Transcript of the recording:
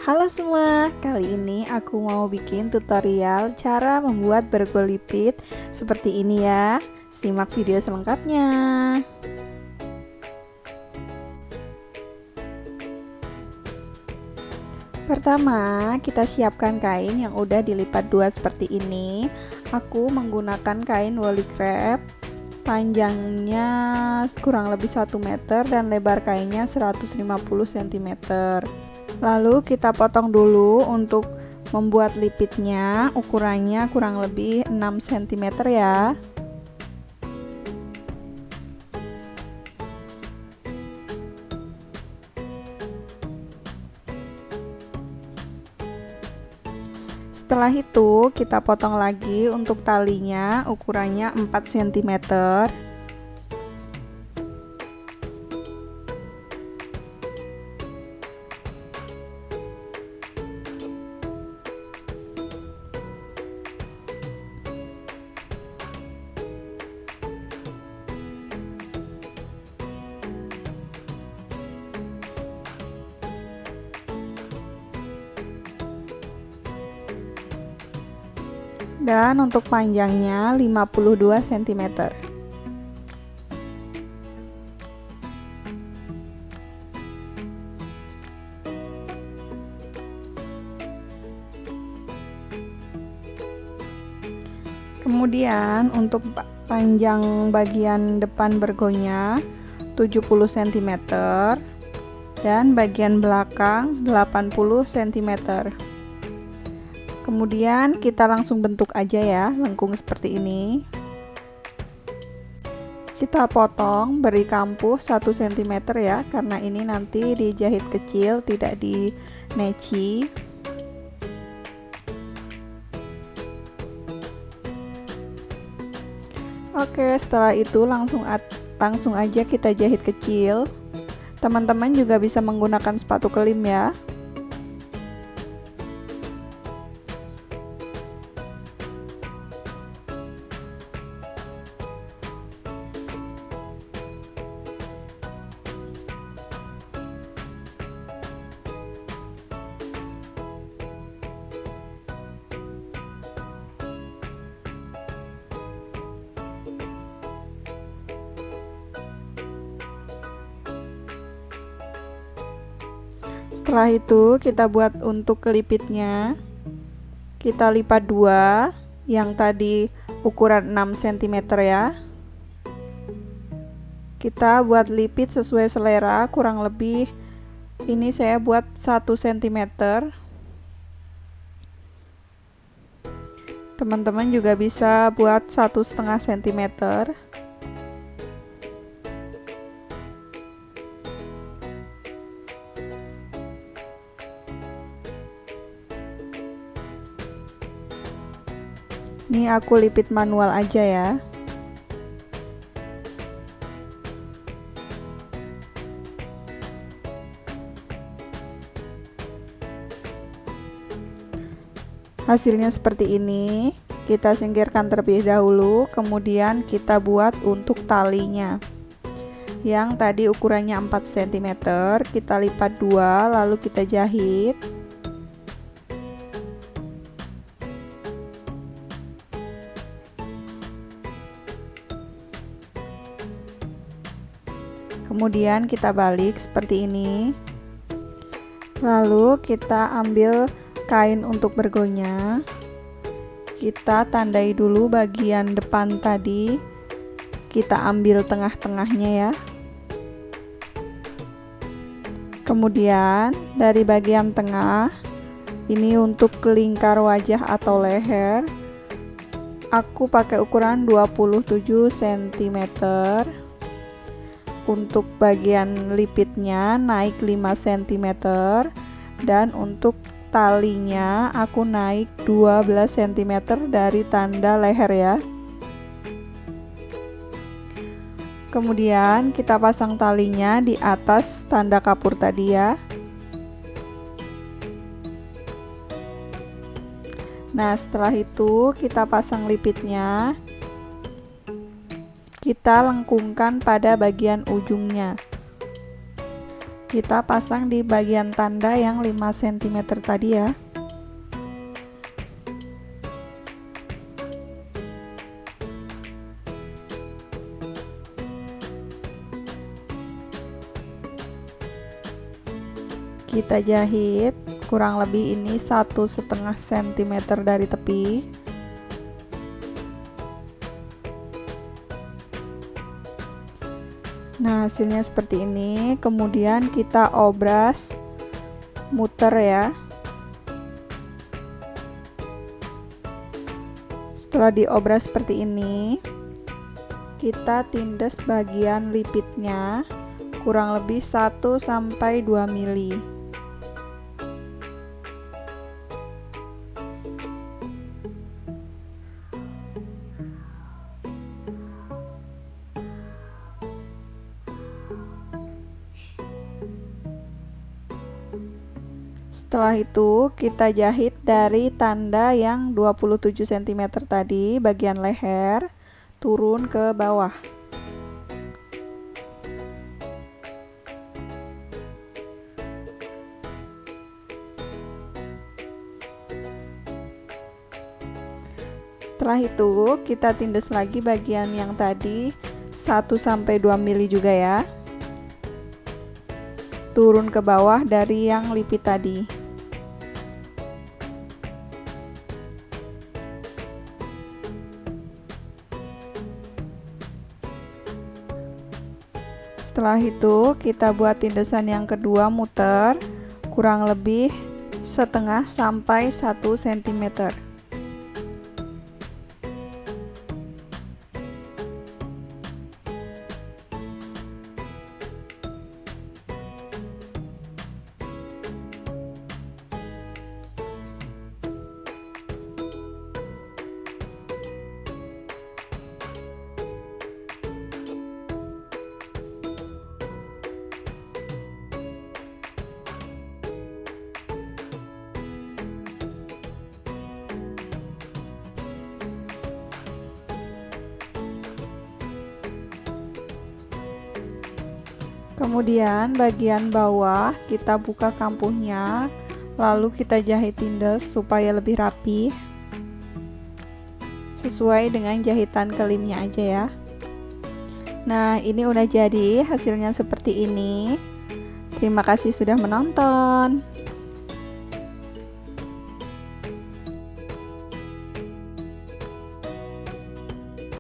Halo semua, kali ini aku mau bikin tutorial cara membuat burger lipit seperti ini ya. Simak video selengkapnya. Pertama, kita siapkan kain yang udah dilipat dua seperti ini. Aku menggunakan kain woolly crepe. Panjangnya kurang lebih 1 meter dan lebar kainnya 150 cm. Lalu kita potong dulu untuk membuat lipitnya, ukurannya kurang lebih 6 cm ya. Setelah itu kita potong lagi untuk talinya, ukurannya 4 cm. Dan untuk panjangnya 52 cm. Kemudian untuk panjang bagian depan burgernya 70 cm dan bagian belakang 80 cm. Kemudian kita langsung bentuk aja ya, lengkung seperti ini. Kita potong, beri kampuh 1 cm ya, karena ini nanti dijahit kecil, tidak di neci. Oke, setelah itu langsung aja kita jahit kecil. Teman-teman juga bisa menggunakan sepatu kelim ya. Setelah itu kita buat untuk kelipitnya, kita lipat dua, yang tadi ukuran 6 cm ya. Kita buat lipit sesuai selera, kurang lebih ini saya buat 1 cm. Teman-teman juga bisa buat 1,5 cm. Ini aku lipit manual aja ya. Hasilnya seperti ini. Kita singkirkan terlebih dahulu, kemudian kita buat untuk talinya. Yang tadi ukurannya 4 cm, kita lipat dua, lalu kita jahit. Kemudian kita balik seperti ini. Lalu kita ambil kain untuk burgernya. Kita tandai dulu bagian depan tadi. Kita ambil tengah-tengahnya ya. Kemudian dari bagian tengah, ini untuk lingkar wajah atau leher, aku pakai ukuran 27 cm. Untuk bagian lipitnya naik 5 cm dan untuk talinya aku naik 12 cm dari tanda leher ya. Kemudian kita pasang talinya di atas tanda kapur tadi ya. Nah, setelah itu kita pasang lipitnya. Kita lengkungkan pada bagian ujungnya. Kita pasang di bagian tanda yang 5 cm tadi ya. Kita jahit kurang lebih ini 1,5 cm dari tepi. Nah, hasilnya seperti ini. Kemudian kita obras muter ya. Setelah diobras seperti ini, kita tindas bagian lipitnya kurang lebih 1 sampai 2 mili. Setelah itu kita jahit dari tanda yang 27 cm tadi bagian leher turun ke bawah. Setelah itu kita tindas lagi bagian yang tadi 1 sampai 2 mili juga ya. Turun ke bawah dari yang lipit tadi. Setelah itu kita buat tindasan yang kedua muter kurang lebih 0,5 sampai 1 cm. Kemudian bagian bawah kita buka kampuhnya, lalu kita jahit tindas supaya lebih rapi. Sesuai dengan jahitan kelimnya aja ya. Nah, ini udah jadi, hasilnya seperti ini. Terima kasih sudah menonton.